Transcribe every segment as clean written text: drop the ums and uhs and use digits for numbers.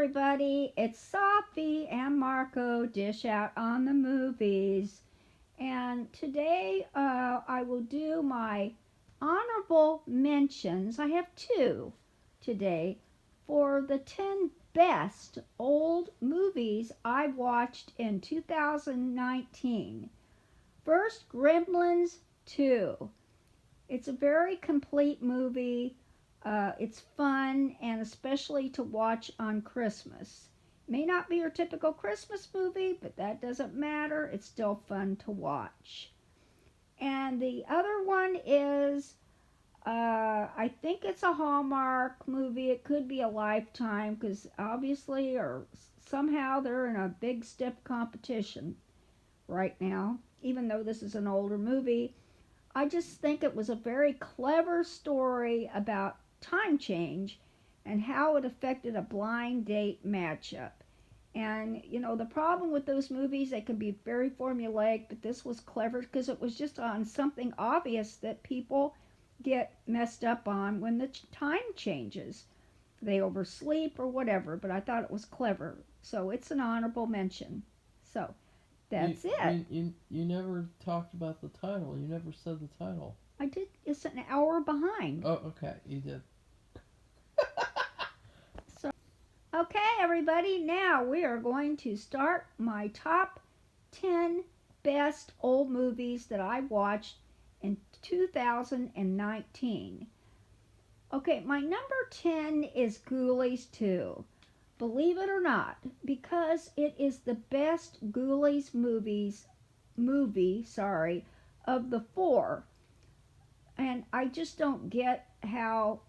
everybody. It's Safi and Marco Dish Out on the Movies. And today I will do my honorable mentions. I have two today for the 10 best old movies I watched in 2019. First, Gremlins 2. It's a very complete movie. It's fun, and especially to watch on Christmas. May not be your typical Christmas movie, but that doesn't matter. It's still fun to watch. And the other one is, I think it's a Hallmark movie. It could be a Lifetime, because obviously, or somehow, they're in a big, stiff competition right now, even though this is an older movie. I just think it was a very clever story about time change and how it affected a blind date matchup. And, the problem with those movies, they can be very formulaic, but this was clever because it was just on something obvious that people get messed up on when the time changes. They oversleep or whatever, but I thought it was clever. So it's an honorable mention. So that's it. You never talked about the title. You never said the title. I did. It's an hour behind. Oh, okay. You did. So, okay, everybody. Now we are going to start my top 10 best old movies that I watched in 2019. Okay, my number 10 is Ghoulies 2. Believe it or not, because it is the best Ghoulies movie, of the four. And I just don't get how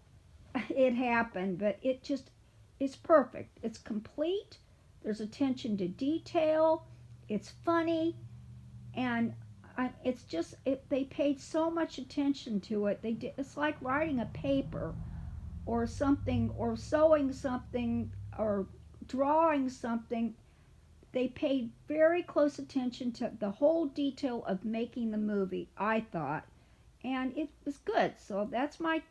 it happened, but it's perfect. It's complete. There's attention to detail. It's funny, and they paid so much attention to it. It's like writing a paper or something, or sewing something, or drawing something. They paid very close attention to the whole detail of making the movie, I thought, and it was good. So that's my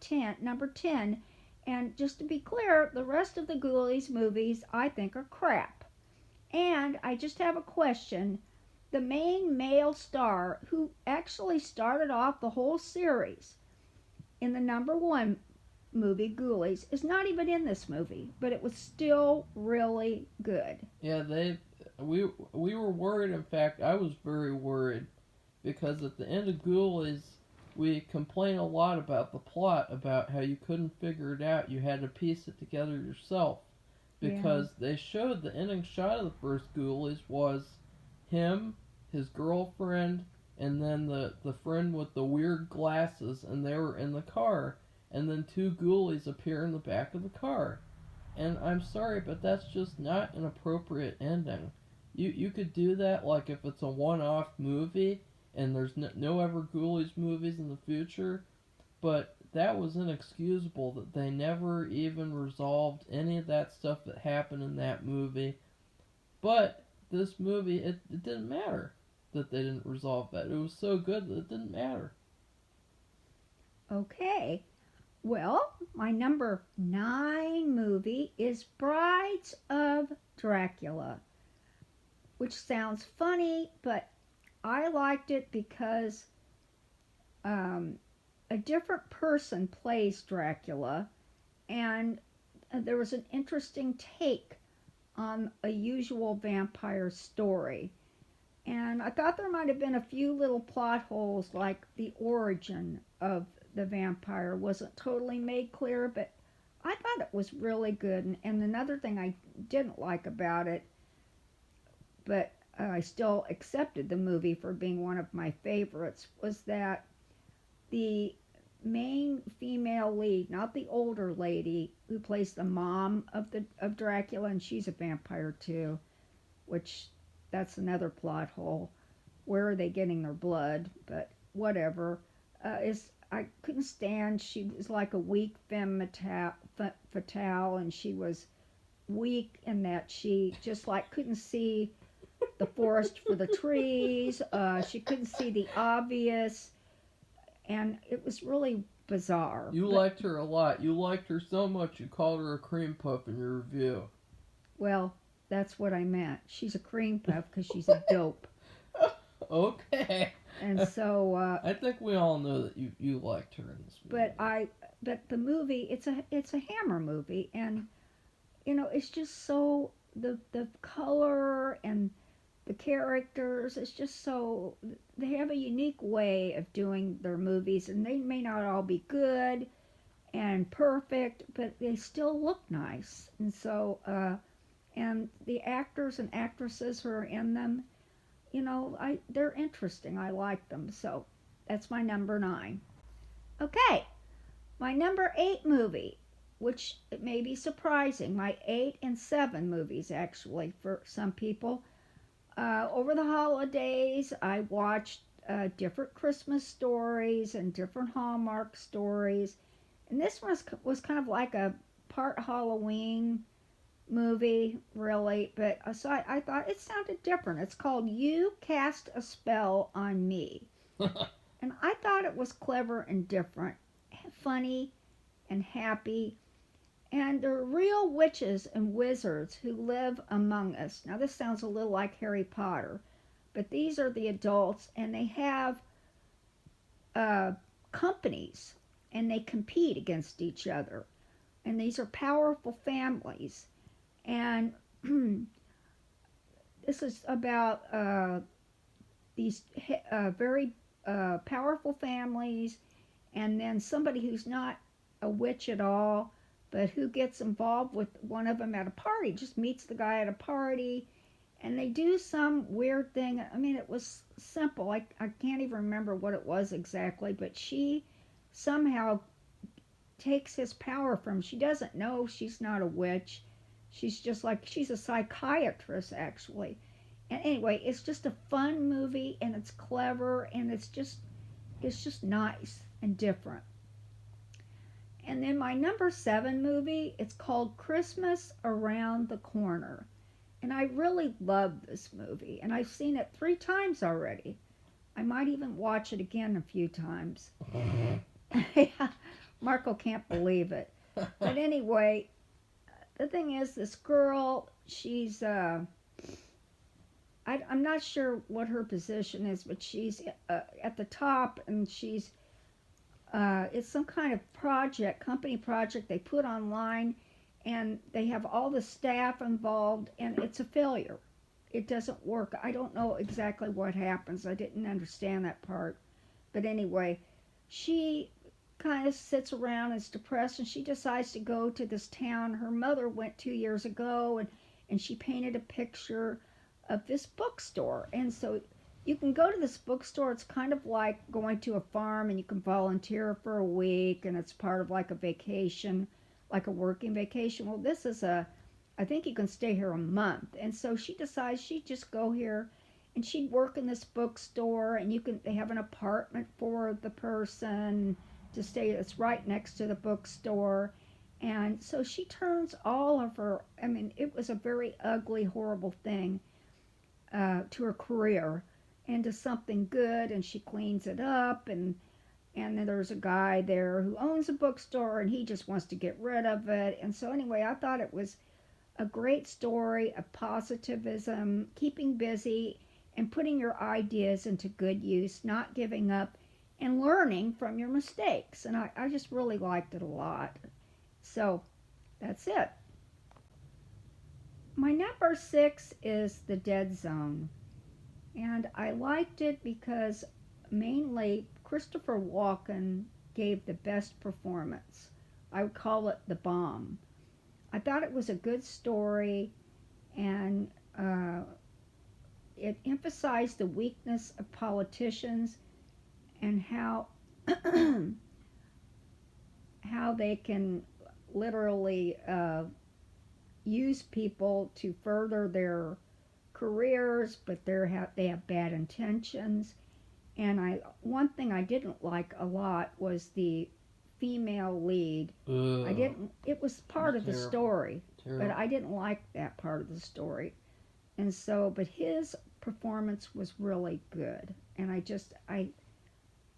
number 10. And just to be clear, the rest of the Ghoulies movies I think are crap. And I just have a question. The main male star, who actually started off the whole series in the number one movie, Ghoulies, is not even in this movie, but it was still really good. Yeah, we were worried. In fact, I was very worried because at the end of Ghoulies, we complain a lot about the plot, about how you couldn't figure it out. You had to piece it together yourself because they showed the ending shot of the first Ghoulies was him, his girlfriend, and then the friend with the weird glasses, and they were in the car, and then two Ghoulies appear in the back of the car. And I'm sorry, but that's just not an appropriate ending. You could do that like if it's a one-off movie and there's no ever Ghoulies movies in the future, but that was inexcusable that they never even resolved any of that stuff that happened in that movie. But this movie, it didn't matter that they didn't resolve that. It was so good that it didn't matter. Okay. Well, my number 9 movie is Brides of Dracula, which sounds funny, but I liked it because a different person plays Dracula, and there was an interesting take on a usual vampire story. And I thought there might have been a few little plot holes, like the origin of the vampire wasn't totally made clear, but I thought it was really good. And another thing I didn't like about it, but I still accepted the movie for being one of my favorites, was that the main female lead, not the older lady who plays the mom of Dracula, and she's a vampire too, which that's another plot hole. Where are they getting their blood? But whatever. I couldn't stand. She was like a weak femme fatale, and she was weak in that she just like couldn't see the forest for the trees. She couldn't see the obvious, and it was really bizarre. You liked her a lot. You liked her so much you called her a cream puff in your review. Well, that's what I meant. She's a cream puff because she's a dope. Okay. And so, I think we all know that you liked her in this movie. but the movie, it's a Hammer movie, and it's just so the color and the characters. It's just so they have a unique way of doing their movies, and they may not all be good and perfect, but they still look nice. And so, and the actors and actresses who are in them, they're interesting. I like them. So that's my number 9. Okay, my number 8 movie, which it may be surprising, my 8 and 7 movies actually for some people. Over the holidays, I watched different Christmas stories and different Hallmark stories, and this was kind of like a part Halloween movie, really. But so I thought it sounded different. It's called "You Cast a Spell on Me," and I thought it was clever and different, funny and happy. And they're real witches and wizards who live among us. Now, this sounds a little like Harry Potter, but these are the adults, and they have uh, companies, and they compete against each other. And these are powerful families. And this is about these very powerful families, and then somebody who's not a witch at all, but who gets involved with one of them at a party, just meets the guy at a party, and they do some weird thing. I mean, it was simple. I can't even remember what it was exactly, but she somehow takes his power from him. She doesn't know she's not a witch. She's a psychiatrist, actually. And anyway, it's just a fun movie, and it's clever, and it's just nice and different. And then my number 7 movie, it's called Christmas Around the Corner. And I really love this movie, and I've seen it 3 times already. I might even watch it again a few times. Yeah, Marco can't believe it. But anyway, the thing is, this girl, she's, I'm not sure what her position is, but she's at the top, and it's some kind of company project they put online, and they have all the staff involved, and it's a failure. It doesn't work. I don't know exactly what happens. I didn't understand that part. But anyway, she kind of sits around and is depressed, and she decides to go to this town. Her mother went 2 years ago, and she painted a picture of this bookstore. And so you can go to this bookstore. It's kind of like going to a farm, and you can volunteer for a week, and it's part of like a vacation, like a working vacation. Well, I think you can stay here a month. And so she decides she'd just go here, and she'd work in this bookstore, and they have an apartment for the person to stay. It's right next to the bookstore. And so she turns all of her, I mean, it was a very ugly, horrible thing to her career into something good, and she cleans it up, and then there's a guy there who owns a bookstore, and he just wants to get rid of it. And so anyway, I thought it was a great story of positivism, keeping busy, and putting your ideas into good use, not giving up, and learning from your mistakes. And I just really liked it a lot. So that's it. My number 6 is The Dead Zone. And I liked it because mainly Christopher Walken gave the best performance. I would call it the bomb. I thought it was a good story, and it emphasized the weakness of politicians and how how they can literally use people to further their careers, but they have bad intentions. And one thing I didn't like a lot was the female lead. I didn't. It was part of the story, but I didn't like that part of the story. And so, but his performance was really good, and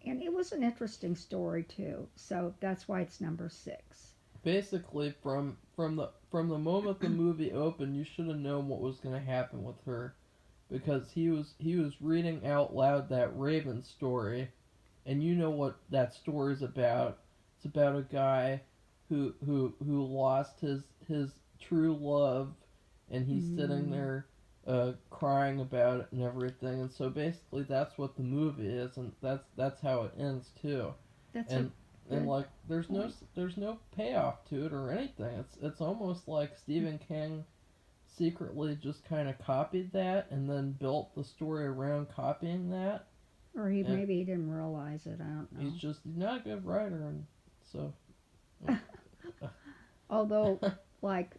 and it was an interesting story too. So that's why it's number 6. Basically, from from the moment the movie opened, you should have known what was going to happen with her, because he was reading out loud that Raven story, and you know what that story's about. It's about a guy who lost his true love, and he's sitting Mm, there crying about it and everything. And so basically, that's what the movie is, and that's how it ends too. that's a And and good like point. there's no payoff to it or anything. It's almost like Stephen King secretly just kind of copied that and then built the story around copying that. Or he And maybe he didn't realize it. I don't he's not a good writer, and so. know. Although, like,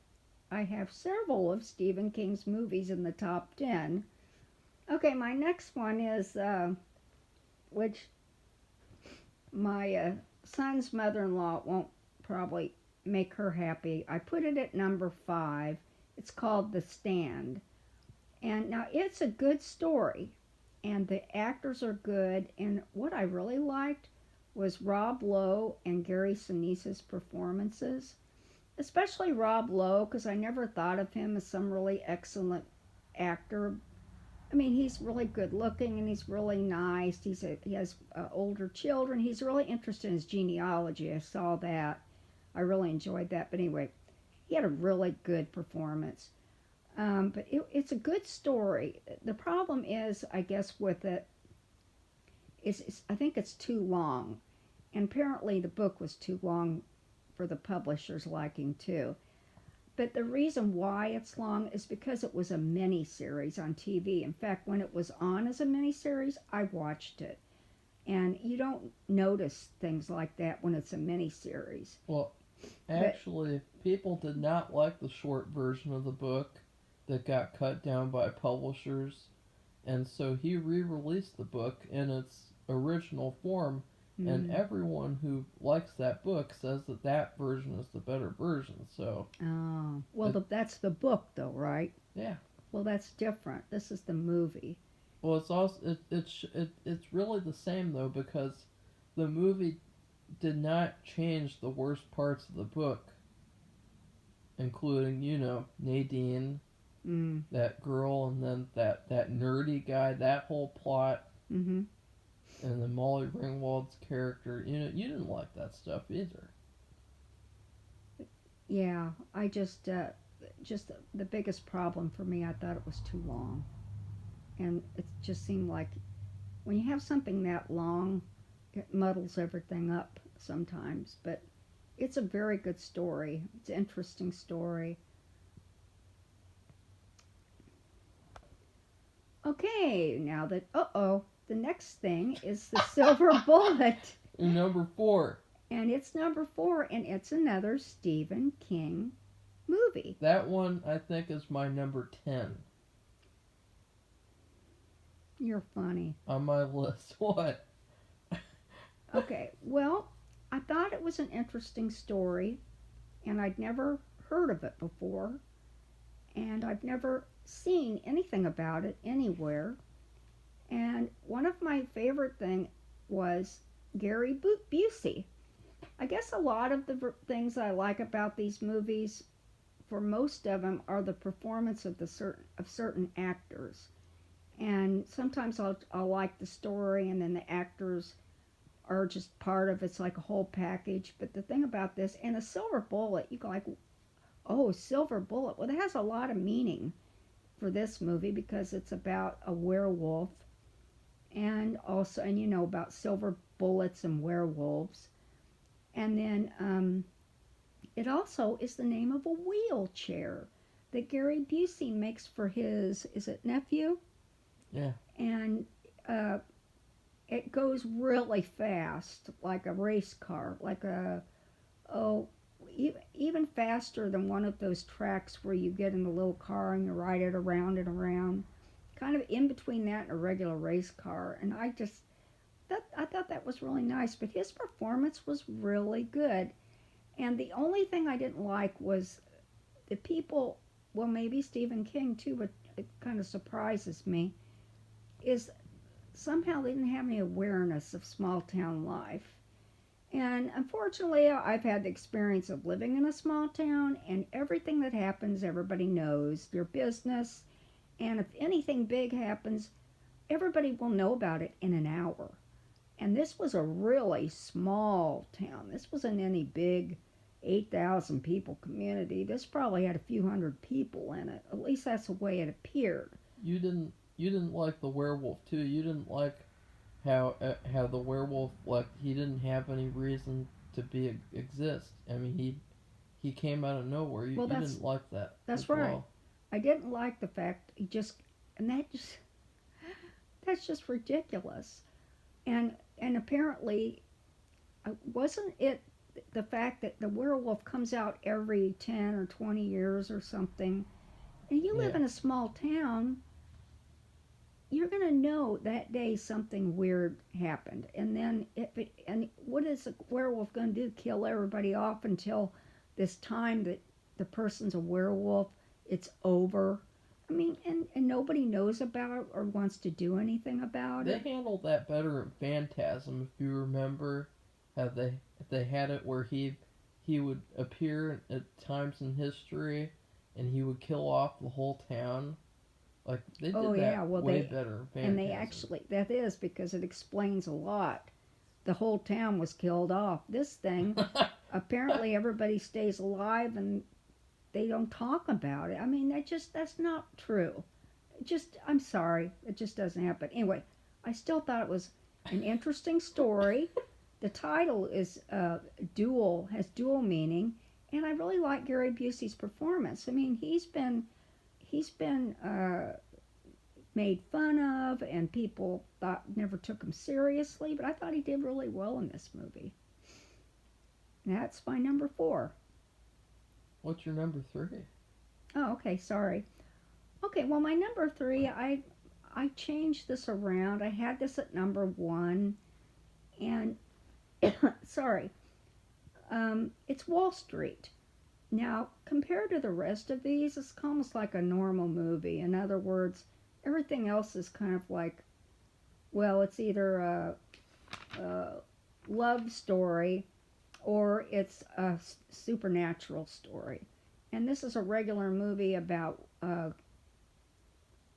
I have several of Stephen King's movies in the top 10. Okay, my next one is, which my son's mother in law won't probably make her happy. I put it at number 5. It's called The Stand. And now it's a good story, and the actors are good. And what I really liked was Rob Lowe and Gary Sinise's performances, especially Rob Lowe, because I never thought of him as some really excellent actor. I mean, he's really good looking and he's really nice. He has older children. He's really interested in his genealogy. I saw that. I really enjoyed that. But anyway, he had a really good performance. But it's a good story. The problem is, I guess, with it is I think it's too long, and apparently the book was too long for the publisher's liking too. But the reason why it's long is because it was a mini series on TV. In fact, when it was on as a mini series, I watched it. And you don't notice things like that when it's a mini series. Well, But actually, people did not like the short version of the book that got cut down by publishers, and so he re-released the book in its original form, and mm, everyone who likes that book says that that version is the better version. So, oh, well, it, that's the book, though, right? yeah. Well, that's different. This is the movie. Well, it's also it's really the same though, because the movie did not change the worst parts of the book, including Nadine, Mm, that girl, and then that nerdy guy, that whole plot, mm-hmm. and then Molly Ringwald's character. You didn't like that stuff either. Yeah, I just the biggest problem for me, I thought it was too long. And it just seemed like when you have something that long, it muddles everything up sometimes. But it's a very good story. It's an interesting story. Okay, now that, the next thing is the Silver Bullet. And number 4, And it's number 4, and it's another Stephen King movie. that one I think is my number 10 You're funny. on my list. What? Okay, well, I thought it was an interesting story, and I'd never heard of it before, and I've never seen anything about it anywhere. And one of my favorite things was Gary Busey. I guess a lot of the things I like about these movies, for most of them, are the performance of certain actors. And sometimes I'll like the story, and then the actors are just part of it's like a whole package. But the thing about this, and a Silver Bullet, you go like, oh, Silver Bullet. Well, it has a lot of meaning for this movie because it's about a werewolf, and also, and about silver bullets and werewolves. And then it also is the name of a wheelchair that Gary Busey makes for his, is it nephew? Yeah. And uh, it goes really fast, like a race car, like oh, even faster than one of those tracks where you get in a little car and you ride it around and around. Kind of in between that and a regular race car. And I thought that was really nice. But his performance was really good. And the only thing I didn't like was the people. Well, maybe Stephen King too, but it kind of surprises me. Is somehow they didn't have any awareness of small town life. And unfortunately, I've had the experience of living in a small town, and everything that happens, everybody knows your business. And if anything big happens, everybody will know about it in an hour. And this was a really small town. This wasn't any big 8,000 people community. This probably had a few hundred people in it. At least that's the way it appeared. You didn't like the werewolf too. You didn't like how the werewolf, like, he didn't have any reason to be exist. I mean, he came out of nowhere. You Well, you didn't like that that's as right. well. I didn't like the fact he just and that's just ridiculous. And apparently wasn't it the fact that the werewolf comes out every 10 or 20 years or something, and you live Yeah. in a small town, you're going to know that day something weird happened. And then and what is a werewolf going to do? Kill everybody off until this time that the person's a werewolf, it's over. I mean, and nobody knows about it or wants to do anything about They it. handled that better in Phantasm, if you remember how they had it where he would appear at times in history and he would kill off the whole town. Like, they Oh did yeah, that well way better in and they Phantasm. actually, that is because it explains a lot. The whole town was killed off. This thing, apparently everybody stays alive and they don't talk about it. I mean, that's not true. I'm sorry, it just doesn't happen. Anyway, I still thought it was an interesting story. The title is dual, has dual meaning, and I really like Gary Busey's performance. I mean, he's been made fun of, and people thought never took him seriously, but I thought he did really well in this movie. And that's my number 4. What's your number 3? Oh, okay, sorry. Okay, well, my number 3, I changed this around. I had this at number 1, and sorry, it's Wall Street. Now, compared to the rest of these, it's almost like a normal movie. In other words, everything else is kind of like, well, it's either a love story or it's a supernatural story. And this is a regular movie about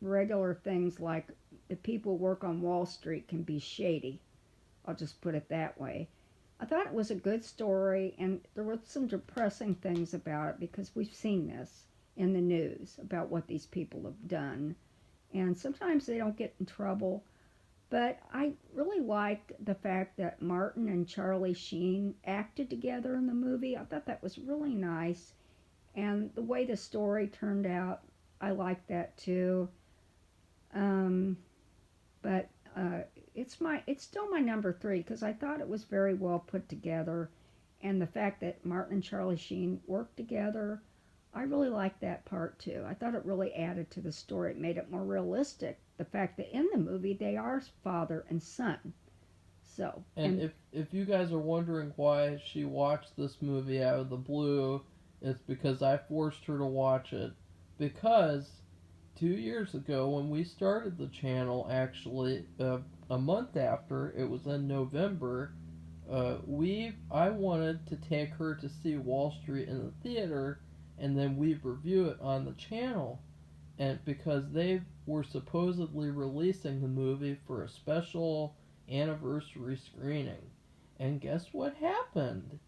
regular things like the people who work on Wall Street can be shady. I'll just put it that way. I thought it was a good story, and there were some depressing things about it because we've seen this in the news about what these people have done. And sometimes they don't get in trouble. But I really liked the fact that Martin and Charlie Sheen acted together in the movie. I thought that was really nice. And the way the story turned out, I liked that too. Um, but it's still my number 3 because I thought it was very well put together, and the fact that Martin and Charlie Sheen worked together, I really liked that part too. I thought it really added to the story. It made it more realistic. The fact that in the movie they are father and son. So And if you guys are wondering why she watched this movie out of the blue, it's because I forced her to watch it. Because 2 years ago, when we started the channel, actually, a month after, it was in November, I wanted to take her to see Wall Street in the theater, and then we review it on the channel. And because they were supposedly releasing the movie for a special anniversary screening. And guess what happened?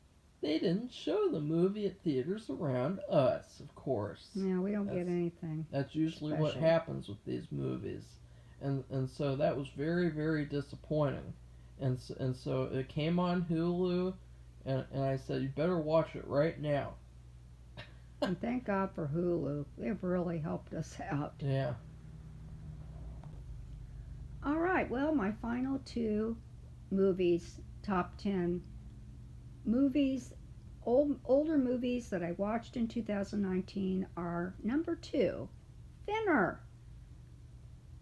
They didn't show the movie at theaters around us, of course. yeah, we don't That's get anything that's usually what special. happens with these movies. And so that was very, very disappointing. And so it came on Hulu, and I said, you better watch it right now. And thank God for Hulu. They've really helped us out. Yeah. All right, well, my final 2 movies, top 10 movies, older movies that I watched in 2019 are number 2, Thinner.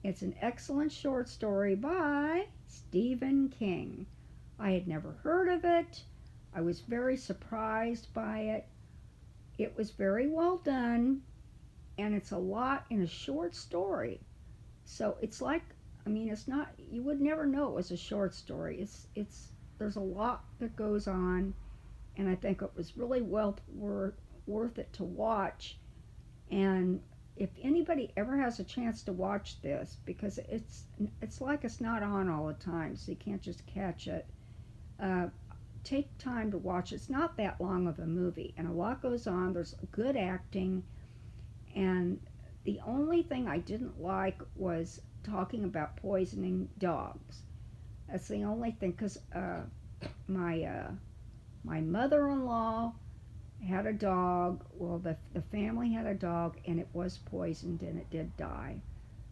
It's an excellent short story by Stephen King. I had never heard of it. I was very surprised by it. It was very well done, and it's a lot in a short story. So it's like, I mean, it's not, you would never know it was a short story. It's there's a lot that goes on, and I think it was really worth it to watch. And if anybody ever has a chance to watch this, because it's like it's not on all the time, so you can't just catch it. Uh, Take time to watch. It's not that long of a movie, and a lot goes on. There's good acting, and the only thing I didn't like was talking about poisoning dogs. That's the only thing, because my my mother-in-law had a dog. Well, the family had a dog, and it was poisoned, and it did die.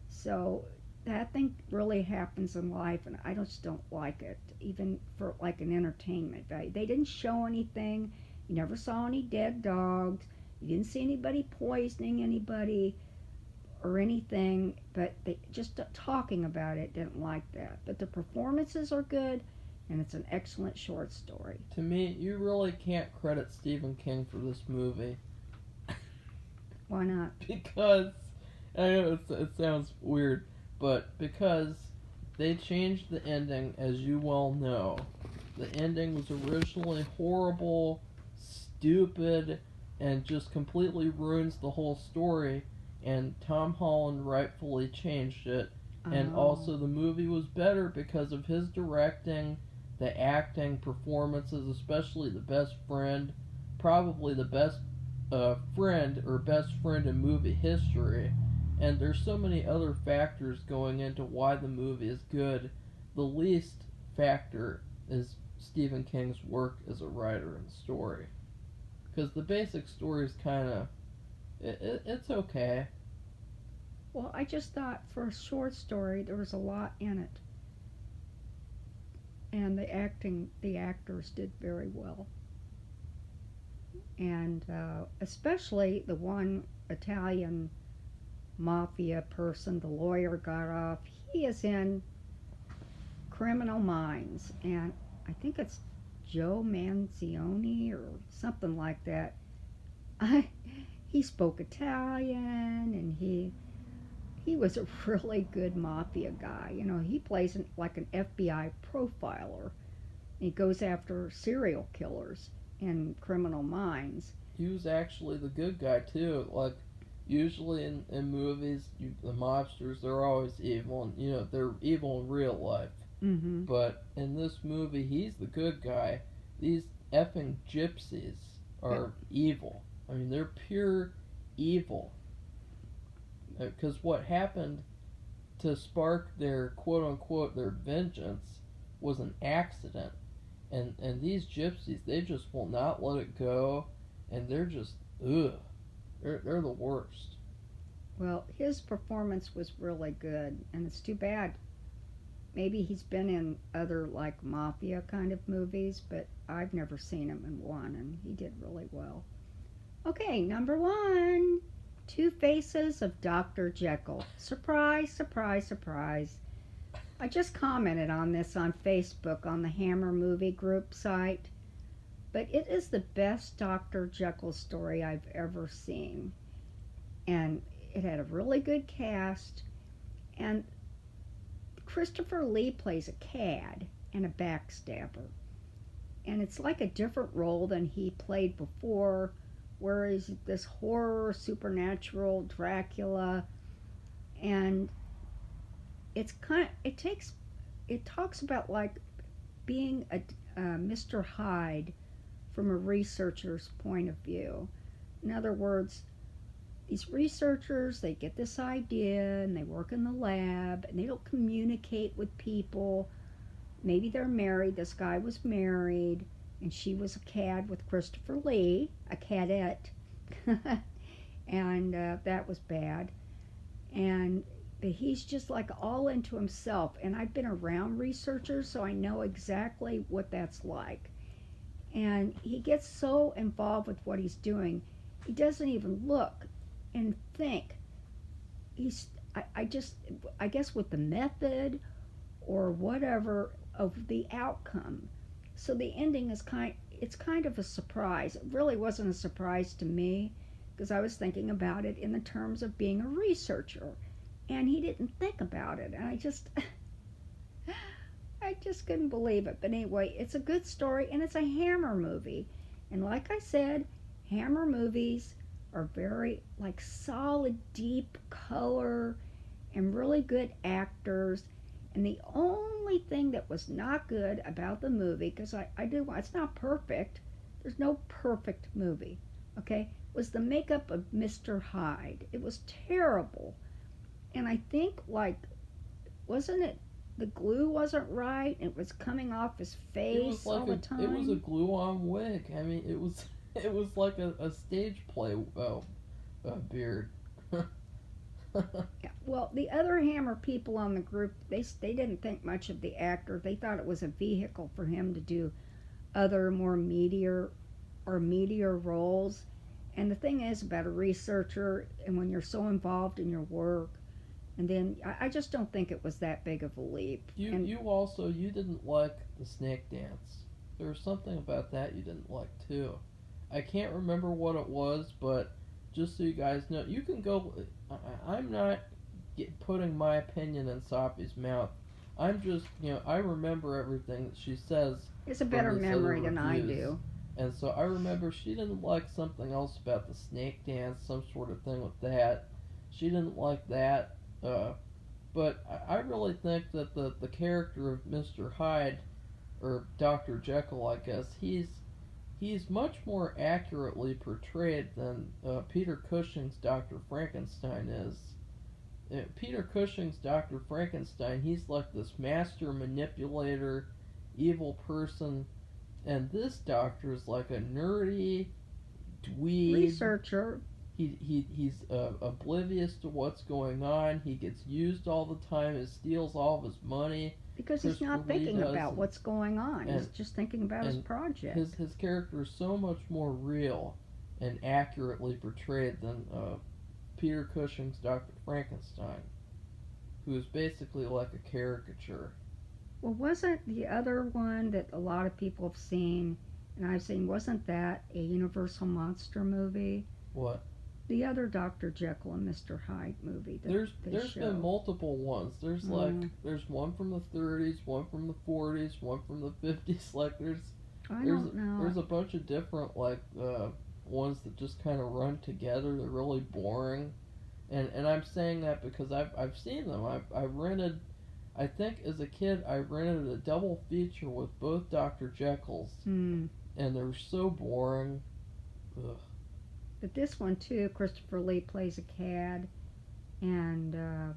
So that thing really happens in life, and I just don't like it, even for like an entertainment value. They didn't show anything. You never saw any dead dogs. You didn't see anybody poisoning anybody or anything, but they just talking about it didn't like that. But the performances are good, and it's an excellent short story. To me, you really can't credit Stephen King for this movie. Why not? Because, I know it sounds weird, but because they changed the ending, as you well know. The ending was originally horrible, stupid, and just completely ruins the whole story, and Tom Holland rightfully changed it. And Oh. also, the movie was better because of his directing, the acting, performances, especially the best friend, probably the best friend or best friend in movie history. And there's so many other factors going into why the movie is good. The least factor is Stephen King's work as a writer and story. Because the basic story is kind of, it's okay. Well, I just thought for a short story there was a lot in it, and the actors did very well, and especially the one Italian mafia person, the lawyer got off. He is in Criminal Minds, and I think it's Joe Manzioni or something like that. I, he spoke Italian, and he was a really good mafia guy. You know, he plays like an FBI profiler. He goes after serial killers in Criminal Minds. He was actually the good guy, too. Like, usually in movies, the mobsters, they're always evil, and, they're evil in real life. Mm-hmm. But in this movie, he's the good guy. These effing gypsies are evil. I mean, they're pure evil. Because what happened to spark their quote-unquote their vengeance was an accident. And these gypsies, they just will not let it go, and they're just, ugh. They're the worst. Well, his performance was really good, and it's too bad. Maybe he's been in other like mafia kind of movies, but I've never seen him in one, and he did really well. Okay, number one, Two Faces of Dr. Jekyll. Surprise, surprise, surprise. I just commented on this on Facebook on the Hammer Movie Group site, but it is the best Dr. Jekyll story I've ever seen. And it had a really good cast, and Christopher Lee plays a cad and a backstabber. And it's like a different role than he played before, where he's this horror, supernatural Dracula, and it talks about like being a Mr. Hyde from a researcher's point of view. In other words, these researchers, they get this idea and they work in the lab and they don't communicate with people. Maybe they're married. This guy was married and she was a cad with Christopher Lee, a cadette. And that was bad. But he's just like all into himself. And I've been around researchers, so I know exactly what that's like. And he gets so involved with what he's doing, he doesn't even look and think. I guess with the method or whatever of the outcome. So the ending is it's kind of a surprise. It really wasn't a surprise to me because I was thinking about it in the terms of being a researcher, and he didn't think about it. And I I just couldn't believe it. But anyway, it's a good story and it's a Hammer movie. And like I said, Hammer movies are very like solid, deep color and really good actors. And the only thing that was not good about the movie, because I do, it's not perfect, there's no perfect movie, okay, was the makeup of Mr. Hyde. It was terrible. And I think, like, wasn't it the glue wasn't right? It was coming off his It was face all like the it was a time. glue-on wig. I mean, it was it was like a stage play beard. Yeah. Well, the other Hammer people on the group, they didn't think much of the actor. They thought it was a vehicle for him to do other more meteor roles. And the thing is about a researcher, and when you're so involved in your work, and then I just don't think it was that big of a leap. And You didn't like the snake dance. There was something about that you didn't like too. I can't remember what it was, but just so you guys know, you can go. I'm not putting my opinion in Safi's mouth. I'm just, I remember everything that she says it's a from better these other memory than I reviews. do. And so I remember she didn't like something else about the snake dance, some sort of thing with that. She didn't like that. But I really think that the character of Mr. Hyde, or Dr. Jekyll, I guess, he's much more accurately portrayed than Peter Cushing's Dr. Frankenstein is. Peter Cushing's Dr. Frankenstein, he's like this master manipulator, evil person, and this doctor is like a nerdy dweeb. Researcher. He's oblivious to what's going on. He gets used all the time. He steals all of his money. Because he's Christopher not Lee thinking does, about what's going on. He's and just thinking about his project. his character is so much more real and accurately portrayed than Peter Cushing's Dr. Frankenstein, who is basically like a caricature. Well, wasn't the other one that a lot of people have seen, and I've seen, wasn't that a Universal Monster movie? What? The other Dr. Jekyll and Mr. Hyde movie that There's show. been multiple ones. There's there's one from the 30s, one from the 40s, one from the 50s. Like I don't know. there's a bunch of different ones that just kind of run together. They're really boring, and I'm saying that because I've seen them. I rented. I think as a kid I rented a double feature with both Dr. Jekylls, and they were so boring. Ugh. But this one too, Christopher Lee plays a cad, and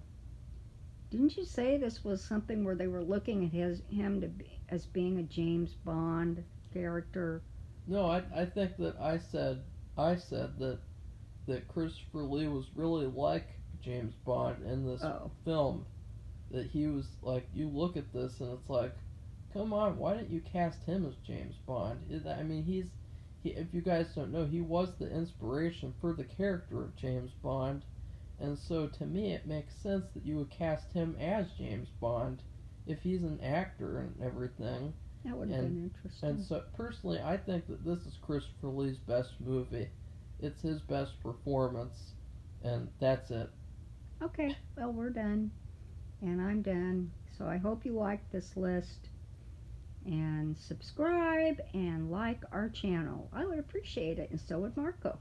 didn't you say this was something where they were looking at him as being a James Bond character? No, I think that I said that Christopher Lee was really like James Bond in this film. That he was like, you look at this and it's like, come on, why didn't you cast him as James Bond? I mean, if you guys don't know, he was the inspiration for the character of James Bond, and so to me it makes sense that you would cast him as James Bond if he's an actor and everything. That would have been interesting. And so personally, I think that this is Christopher Lee's best movie. It's his best performance, and that's it. Okay, well, we're done, and I'm done. So I hope you liked this list, and subscribe and like our channel. I would appreciate it, and so would Marco.